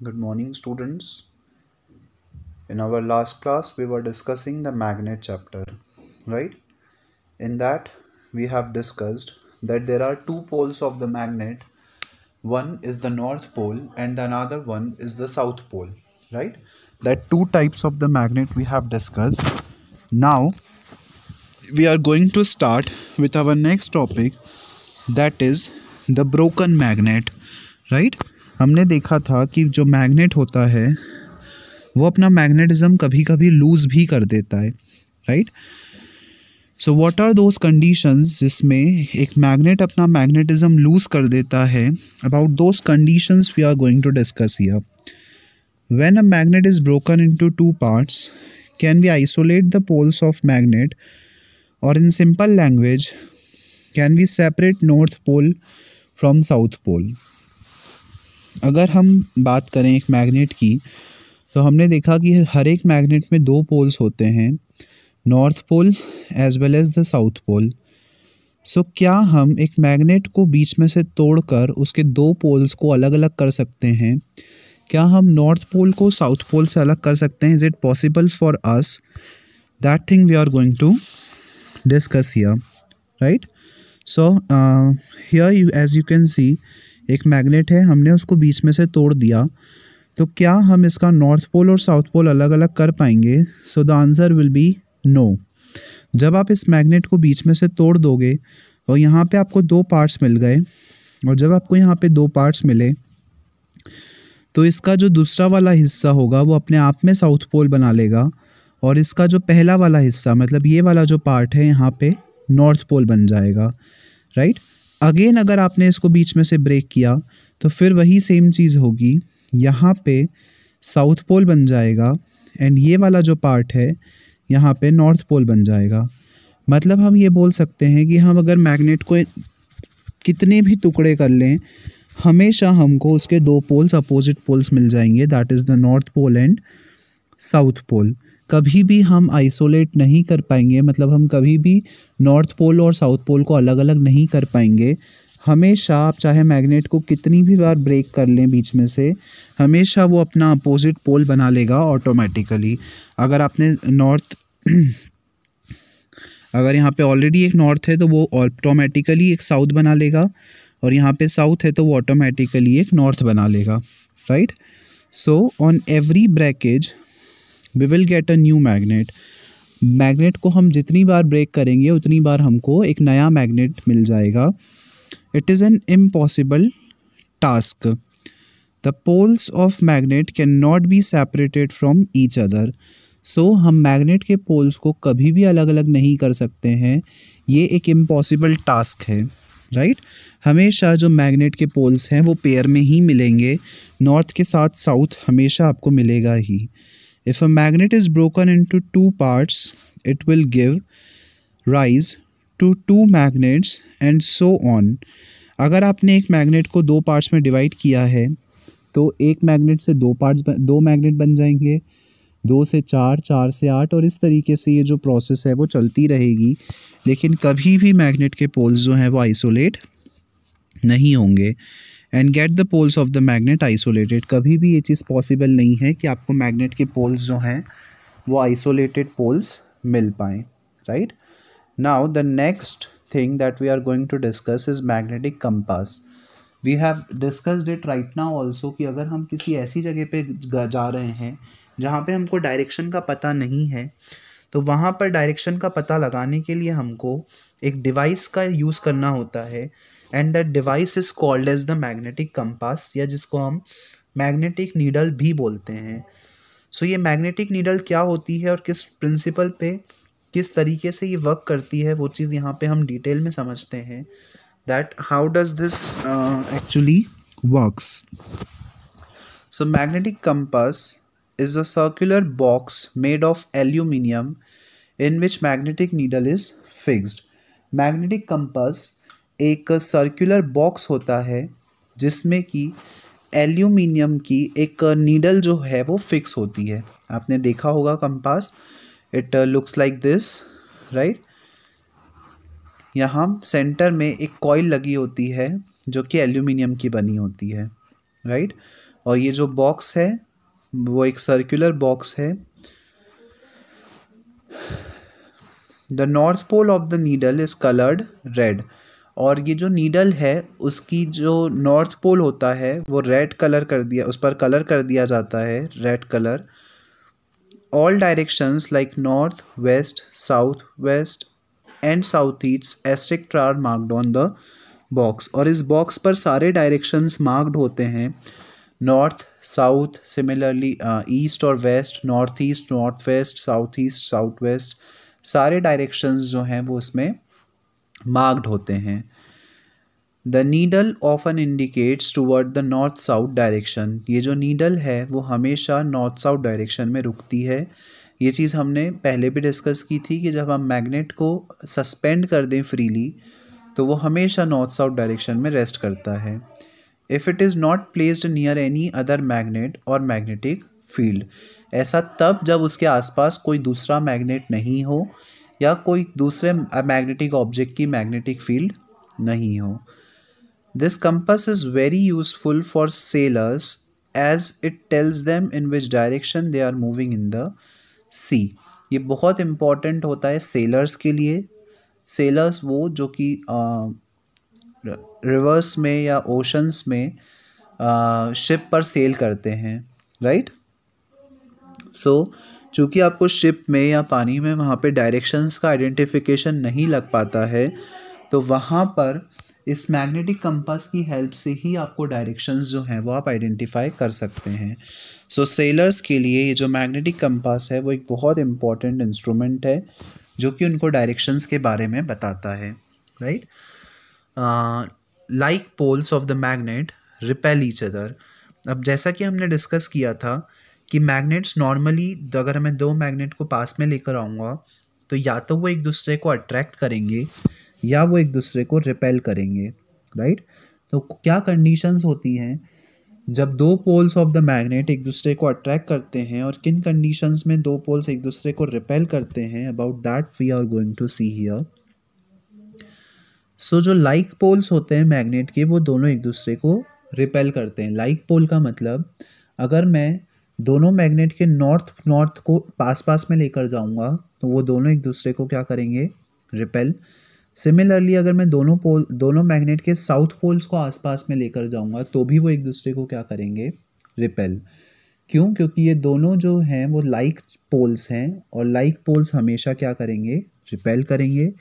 Good morning, students. In our last class, we were discussing the magnet chapter, right? In that, we have discussed that there are two poles of the magnet. One is the North Pole and another one is the South Pole, right? That two types of the magnet we have discussed. Now, we are going to start with our next topic, that is the broken magnet, right? हमने देखा था कि जो magnet होता है वो अपना magnetism कभी कभी लूज़ भी कर देता है, right? So what are those conditions जिसमें एक मैग्नेट अपना मैग्नेटिज्म लूज़ कर देता है? About those conditions we are going to discuss here. When a magnet is broken into two parts, can we isolate the poles of magnet, or in simple language can we separate north pole from south pole? अगर हम बात करें एक magnet की, तो हमने देखा कि हर एक मैग्नेट में दो पोल्स होते हैं, north pole as well as the south pole. So क्या हम एक मैग्नेट को बीच में से तोड़कर उसके दो पोल्स को अलग अलग कर सकते हैं? क्या हम नॉर्थ पोल को साउथ पोल से अलग कर सकते हैं? Is it possible for us? That thing we are going to discuss here, right? So here as you can see, एक मैग्नेट है, हमने उसको बीच में से तोड़ दिया, तो क्या हम इसका नॉर्थ पोल और साउथ पोल अलग अलग कर पाएंगे? So the answer will be no. जब आप इस मैग्नेट को बीच में से तोड़ दोगे और यहाँ पे आपको दो पार्ट्स मिल गए, और जब आपको यहाँ पे दो पार्ट्स मिले तो इसका जो दूसरा वाला हिस्सा होगा वो अपने आप में साउथ पोल बना लेगा, और इसका जो पहला वाला हिस्सा, मतलब ये वाला जो पार्ट है, यहाँ पे नॉर्थ पोल बन जाएगा, राइट? अगेन अगर आपने इसको बीच में से ब्रेक किया तो फिर वही सेम चीज़ होगी, यहाँ पे साउथ पोल बन जाएगा एंड ये वाला जो पार्ट है यहाँ पे नॉर्थ पोल बन जाएगा. मतलब हम ये बोल सकते हैं कि हम अगर मैग्नेट को कितने भी टुकड़े कर लें, हमेशा हमको उसके दो पोल्स, अपोजिट पोल्स मिल जाएंगे, that is the north pole and south pole. कभी भी हम आइसोलेट नहीं कर पाएंगे, मतलब हम कभी भी नॉर्थ पोल और साउथ पोल को अलग अलग नहीं कर पाएंगे. हमेशा आप चाहे मैग्नेट को कितनी भी बार ब्रेक कर लें बीच में से, हमेशा वो अपना अपोजिट पोल बना लेगा ऑटोमेटिकली. अगर आपने नॉर्थ अगर यहाँ पे ऑलरेडी एक नॉर्थ है तो वो ऑटोमेटिकली एक साउथ बना लेगा, और यहाँ पे साउथ है तो वो ऑटोमेटिकली एक नॉर्थ बना लेगा, right? So on every breakage we will get a new magnet. Magnet को हम जितनी बार ब्रेक करेंगे उतनी बार हमको एक नया मैग्नेट मिल जाएगा. It is an impossible task. The poles of magnet cannot be separated from each other. So हम मैग्नेट के पोल्स को कभी भी अलग अलग नहीं कर सकते हैं. ये एक इम्पॉसिबल टास्क है, राइट? हमेशा जो मैग्नेट के पोल्स हैं वो पेयर में ही मिलेंगे, नॉर्थ के साथ साउथ हमेशा आपको मिलेगा ही. If a magnet is broken into two parts, it will give rise to two magnets and so on. अगर आपने एक मैग्नेट को दो पार्ट्स में डिवाइड किया है तो एक मैग्नेट से दो मैग्नेट बन जाएंगे, दो से चार, चार से आठ, और इस तरीके से ये जो प्रोसेस है वो चलती रहेगी. लेकिन कभी भी मैग्नेट के पोल्स जो हैं वो आइसोलेट नहीं होंगे. And get the poles of the magnet isolated. कभी भी ये चीज़ पॉसिबल नहीं है कि आपको मैग्नेट के पोल्स जो हैं वो आइसोलेटेड पोल्स मिल पाएँ, right? Now the next thing that we are going to discuss is magnetic compass. We have discussed it right now also कि अगर हम किसी ऐसी जगह पे जा रहे हैं जहाँ पे हमको डायरेक्शन का पता नहीं है, तो वहाँ पर डायरेक्शन का पता लगाने के लिए हमको एक डिवाइस का यूज़ करना होता है, and that device is called as the magnetic compass, या जिसको हम मैग्नेटिक नीडल भी बोलते हैं. सो ये मैग्नेटिक नीडल क्या होती है और किस प्रिंसिपल पे, किस तरीके से ये वर्क करती है, वो चीज़ यहाँ पे हम डिटेल में समझते हैं, that how does this actually works. So magnetic compass is a circular box made of aluminium in which magnetic needle is fixed. Magnetic compass एक सर्कुलर बॉक्स होता है जिसमें कि एल्यूमिनियम की एक नीडल जो है वो फिक्स होती है. आपने देखा होगा compass, it looks like this, right? यहाँ सेंटर में एक कॉइल लगी होती है जो कि एल्यूमिनियम की बनी होती है, राइट? और ये जो बॉक्स है वो एक सर्कुलर बॉक्स है। The north pole of the needle is coloured red, और ये जो नीडल है उसकी जो नॉर्थ पोल होता है वो रेड कलर कर दिया, उस पर कलर कर दिया जाता है red colour. All directions like north west south west and south east एस्ट्रिक्ट are marked on the box, और इस बॉक्स पर सारे डायरेक्शंस मार्क्ड होते हैं। नॉर्थ साउथ, सिमिलरली ईस्ट और west, north east north west, south east south west, सारे directions जो हैं वो इसमें मार्क्ड होते हैं। The needle often indicates toward the north south direction, ये जो नीडल है वो हमेशा नॉर्थ साउथ डायरेक्शन में रुकती है। ये चीज़ हमने पहले भी डिस्कस की थी कि जब हम मैग्नेट को सस्पेंड कर दें फ्रीली तो वो हमेशा नॉर्थ साउथ डायरेक्शन में रेस्ट करता है। If it is not placed near any other magnet और मैग्नेटिक फील्ड, ऐसा तब जब उसके आसपास कोई दूसरा मैग्नेट नहीं हो या कोई दूसरे मैग्नेटिक ऑब्जेक्ट की मैग्नेटिक फील्ड नहीं हो। This compass is very useful for sailors as it tells them in which direction they are moving in the sea. ये बहुत इम्पॉर्टेंट होता है सेलर्स के लिए। सेलर्स वो जो कि रिवर्स में या ओशंस में शिप पर सेल करते हैं, राइट। सो चूँकि आपको शिप में या पानी में वहाँ पे डायरेक्शंस का आइडेंटिफिकेशन नहीं लग पाता है, तो वहाँ पर इस मैग्नेटिक कंपास की हेल्प से ही आपको डायरेक्शंस जो हैं वो आप आइडेंटिफाई कर सकते हैं। सो सेलर्स के लिए ये जो मैग्नेटिक कंपास है वो एक बहुत इम्पॉर्टेंट इंस्ट्रूमेंट है जो कि उनको डायरेक्शंस के बारे में बताता है, right. Like poles of the magnet repel each other. अब जैसा कि हमने डिस्कस किया था कि मैग्नेट्स नॉर्मली अगर मैं दो मैग्नेट को पास में लेकर आऊँगा तो या तो वो एक दूसरे को अट्रैक्ट करेंगे या वो एक दूसरे को रिपेल करेंगे, राइट। तो क्या कंडीशंस होती हैं जब दो पोल्स ऑफ द मैग्नेट एक दूसरे को अट्रैक्ट करते हैं, और किन कंडीशंस में दो पोल्स एक दूसरे को रिपेल करते हैं, about that we are going to see here. So जो लाइक पोल्स होते हैं मैग्नेट के वो दोनों एक दूसरे को रिपेल करते हैं। लाइक पोल का मतलब अगर मैं दोनों मैग्नेट के नॉर्थ को पास पास में लेकर जाऊंगा तो वो दोनों एक दूसरे को क्या करेंगे, रिपेल। सिमिलरली अगर मैं दोनों मैग्नेट के साउथ पोल्स को आसपास में लेकर जाऊंगा तो भी वो एक दूसरे को क्या करेंगे, रिपेल। क्यों? क्योंकि ये दोनों जो हैं वो लाइक पोल्स हैं, और लाइक पोल्स हमेशा क्या करेंगे, रिपेल करेंगे।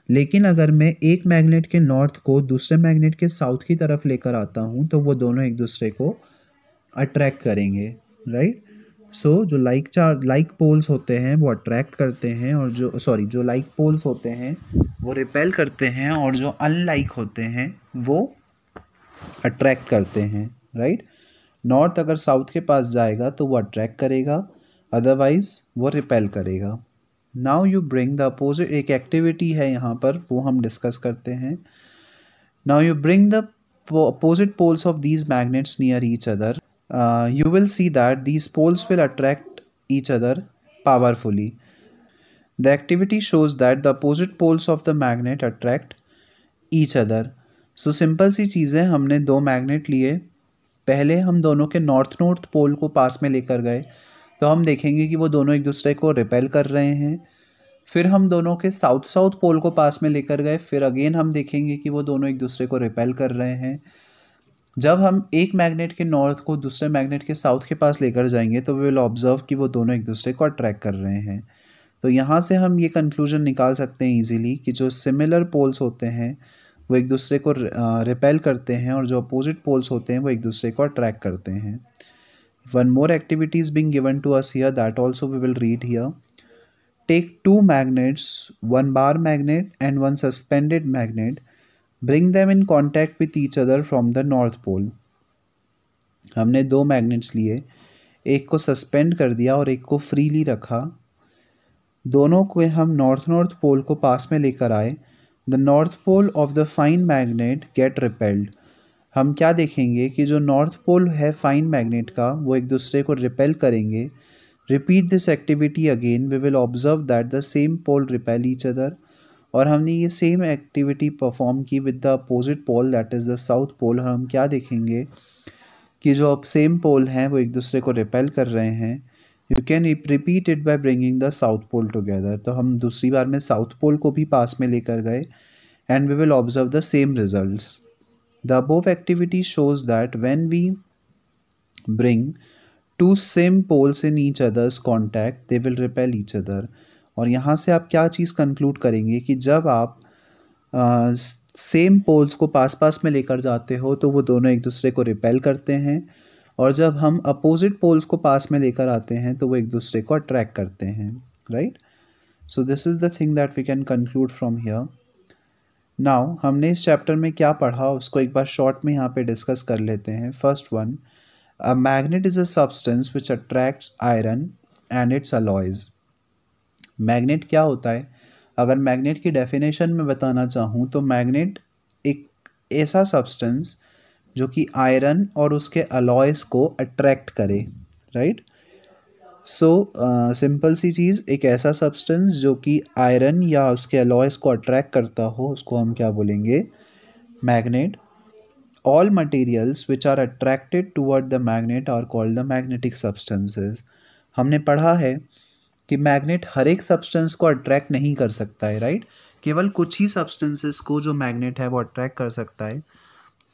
लेकिन अगर मैं एक मैग्नेट के नॉर्थ को दूसरे मैग्नेट के साउथ की तरफ लेकर आता हूँ तो वो दोनों एक दूसरे को अट्रैक्ट करेंगे, राइट। सो जो लाइक पोल्स होते हैं वो अट्रैक्ट करते हैं, और जो लाइक पोल्स होते हैं वो रिपेल करते हैं, और जो अनलाइक होते हैं वो अट्रैक्ट करते हैं, राइट। नॉर्थ अगर साउथ के पास जाएगा तो वो अट्रैक्ट करेगा, अदरवाइज वो रिपेल करेगा। Now you bring the opposite, एक एक्टिविटी है यहाँ पर वो हम डिस्कस करते हैं। Now you bring the opposite poles of these magnets near each other. You will see that these poles will attract each other powerfully. The activity shows that the opposite poles of the magnet attract each other. So simple सी चीज़ है, हमने दो magnet लिए, पहले हम दोनों के नॉर्थ पोल को पास में लेकर गए तो हम देखेंगे कि वो दोनों एक दूसरे को रिपेल कर रहे हैं। फिर हम दोनों के साउथ पोल को पास में लेकर गए, फिर अगेन हम देखेंगे कि वो दोनों एक दूसरे को रिपेल कर रहे हैं। जब हम एक मैग्नेट के नॉर्थ को दूसरे मैग्नेट के साउथ के पास लेकर जाएंगे तो वी विल ऑब्जर्व कि वो दोनों एक दूसरे को अट्रैक्ट कर रहे हैं। तो यहाँ से हम ये कंक्लूजन निकाल सकते हैं इजीली कि जो सिमिलर पोल्स होते हैं वो एक दूसरे को रिपेल करते हैं, और जो अपोजिट पोल्स होते हैं वो एक दूसरे को अट्रैक्ट करते हैं। One more activity is being given to us here, that also we will read here. Take two magnets, one bar magnet and one suspended magnet. Bring them in contact with each other from the north pole. हमने दो magnets लिए, एक को suspend कर दिया और एक को फ्रीली रखा। दोनों को हम नॉर्थ पोल को पास में लेकर आए। The north pole of the fine magnet get repelled. हम क्या देखेंगे कि जो नॉर्थ पोल है फाइन मैग्नेट का वो एक दूसरे को रिपेल करेंगे। Repeat this activity again, we will observe that the same pole repel each other. और हमने ये सेम एक्टिविटी परफॉर्म की with the opposite pole that is the south pole. हम क्या देखेंगे कि जो अब सेम पोल हैं वो एक दूसरे को रिपेल कर रहे हैं, you can repeat it by bringing the south pole together. तो हम दूसरी बार में साउथ पोल को भी पास में लेकर गए and we will observe the same results. The above activity shows that when we bring two same poles in each others contact they will repel each other. और यहाँ से आप क्या चीज़ कंक्लूड करेंगे कि जब आप सेम पोल्स को पास पास में लेकर जाते हो तो वो दोनों एक दूसरे को रिपेल करते हैं, और जब हम अपोजिट पोल्स को पास में लेकर आते हैं तो वो एक दूसरे को अट्रैक्ट करते हैं, right. So this is the thing that we can conclude from here. Now हमने इस चैप्टर में क्या पढ़ा उसको एक बार शॉर्ट में यहाँ पे डिस्कस कर लेते हैं। First one, a magnet is a substance which attracts iron and it's alloys. Magnet क्या होता है? अगर मैग्नेट की डेफिनेशन में बताना चाहूँ तो मैग्नेट एक ऐसा सब्सटेंस जो कि आयरन और उसके अलॉयस को अट्रैक्ट करे, राइट। सो सिंपल सी चीज़, एक ऐसा सब्सटेंस जो कि आयरन या उसके अलॉयस को अट्रैक्ट करता हो उसको हम क्या बोलेंगे? Magnet. All materials which are attracted toward the magnet are called the magnetic substances. हमने पढ़ा है कि मैग्नेट हर एक सब्सटेंस को अट्रैक्ट नहीं कर सकता है, राइट। केवल कुछ ही सब्सटेंसेस को जो मैग्नेट है वो अट्रैक्ट कर सकता है।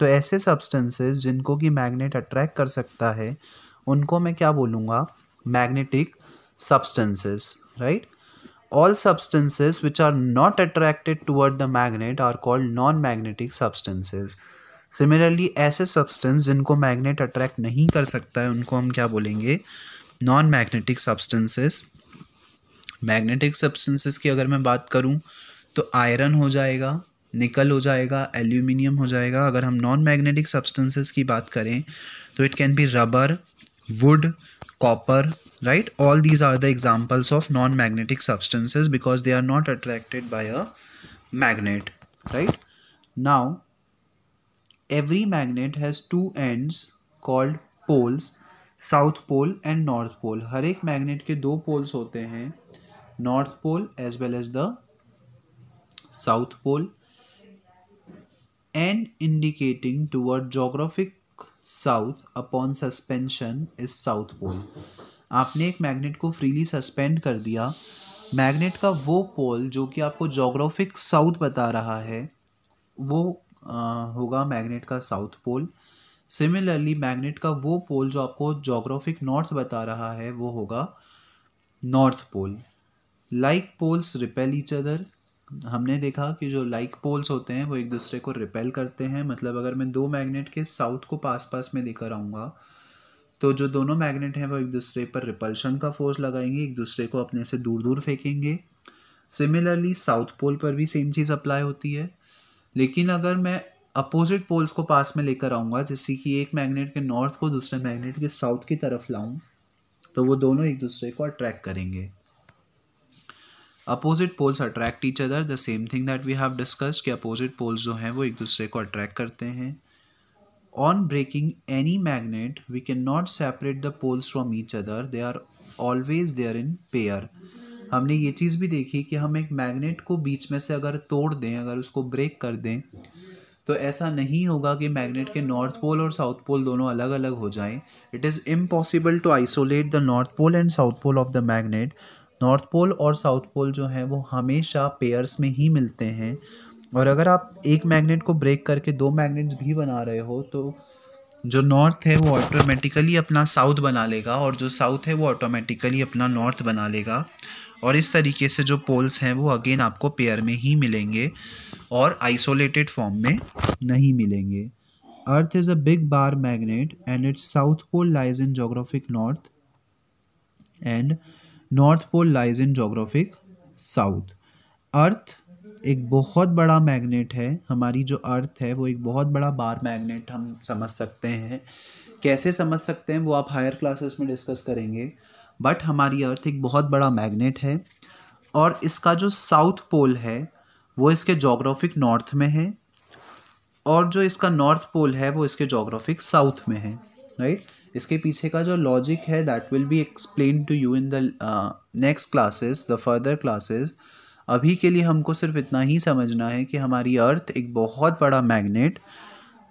तो ऐसे सब्सटेंसेस जिनको कि मैग्नेट अट्रैक्ट कर सकता है उनको मैं क्या बोलूँगा? Magnetic substances, right. All substances which are not attracted toward the magnet are called non magnetic substances. Similarly ऐसे सब्सटेंस जिनको मैग्नेट अट्रैक्ट नहीं कर सकता है उनको हम क्या बोलेंगे? Non magnetic substances. Magnetic substances की अगर मैं बात करूं तो आयरन हो जाएगा, निकल हो जाएगा, एल्यूमिनियम हो जाएगा। अगर हम नॉन मैग्नेटिक सब्सटेंसेस की बात करें तो it can be rubber, wood, copper, right. All these are the examples of non magnetic substances because they are not attracted by a magnet, right. Now every magnet has two ends called poles, south pole and north pole. हर एक magnet के दो poles होते हैं, north pole as well as the south pole, and indicating toward geographic south upon suspension is south pole. आपने एक magnet को freely suspend कर दिया, मैग्नेट का वो पोल जो कि आपको जोग्राफिक साउथ बता रहा है वो होगा मैग्नेट का साउथ पोल। सिमिलरली मैग्नेट का वो पोल जो आपको जोग्राफिक नॉर्थ बता रहा है वो होगा north pole. Like poles repel each other. हमने देखा कि जो लाइक पोल्स होते हैं वो एक दूसरे को रिपेल करते हैं। मतलब अगर मैं दो मैग्नेट के साउथ को पास पास में लेकर आऊँगा तो जो दोनों मैग्नेट हैं वो एक दूसरे पर रिपल्शन का फोर्स लगाएंगे, एक दूसरे को अपने से दूर दूर फेंकेंगे। सिमिलरली साउथ पोल पर भी सेम चीज़ अप्लाई होती है। लेकिन अगर मैं अपोजिट पोल्स को पास में लेकर आऊँगा, जैसे कि एक मैग्नेट के नॉर्थ को दूसरे मैग्नेट के साउथ की तरफ लाऊं, तो वो दोनों एक दूसरे को अट्रैक्ट करेंगे। Opposite poles attract each other, the same thing that we have discussed कि अपोजिट पोल्स जो हैं वो एक दूसरे को अट्रैक्ट करते हैं। On breaking any magnet we can not separate the poles from each other, they are always there in pair. हमने ये चीज़ भी देखी कि हम एक मैग्नेट को बीच में से अगर तोड़ दें, अगर उसको ब्रेक कर दें, तो ऐसा नहीं होगा कि मैग्नेट के नॉर्थ पोल और साउथ पोल दोनों अलग अलग हो जाएं। It is impossible to isolate the north pole and south pole of the magnet. North pole और साउथ पोल जो हैं वो हमेशा पेयर्स में ही मिलते हैं। और अगर आप एक मैग्नेट को ब्रेक करके दो मैग्नेट्स भी बना रहे हो तो जो नॉर्थ है वो ऑटोमेटिकली अपना साउथ बना लेगा और जो साउथ है वो ऑटोमेटिकली अपना नॉर्थ बना लेगा। और इस तरीके से जो पोल्स हैं वो अगेन आपको पेयर में ही मिलेंगे और आइसोलेटेड फॉर्म में नहीं मिलेंगे। Earth is a big bar magnet and its south pole lies in geographic north and north pole lies in geographic south. Earth एक बहुत बड़ा मैग्नेट है। हमारी जो अर्थ है वो एक बहुत बड़ा बार मैग्नेट हम समझ सकते हैं। कैसे समझ सकते हैं वो आप हायर क्लासेस में डिस्कस करेंगे, बट हमारी अर्थ एक बहुत बड़ा मैग्नेट है और इसका जो साउथ पोल है वो इसके जोग्राफिक नॉर्थ में है और जो इसका नॉर्थ पोल है वो इसके जोग्राफिक साउथ में है, राइट। इसके पीछे का जो लॉजिक है that will be explain to you in the next classes, the further classes. अभी के लिए हमको सिर्फ इतना ही समझना है कि हमारी अर्थ एक बहुत बड़ा मैग्नेट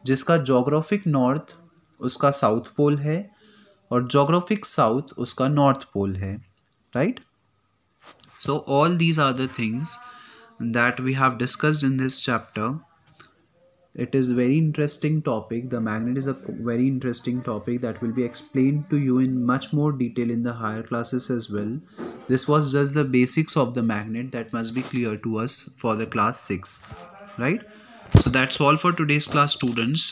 जिसका जोग्राफिक नॉर्थ उसका साउथ पोल है और जोग्राफिक साउथ उसका नॉर्थ पोल है, right. So all these are the things that we have discussed in this chapter. It is very interesting topic. The magnet is a very interesting topic that will be explained to you in much more detail in the higher classes as well. This was just the basics of the magnet that must be clear to us for the class 6, right? So that's all for today's class, students.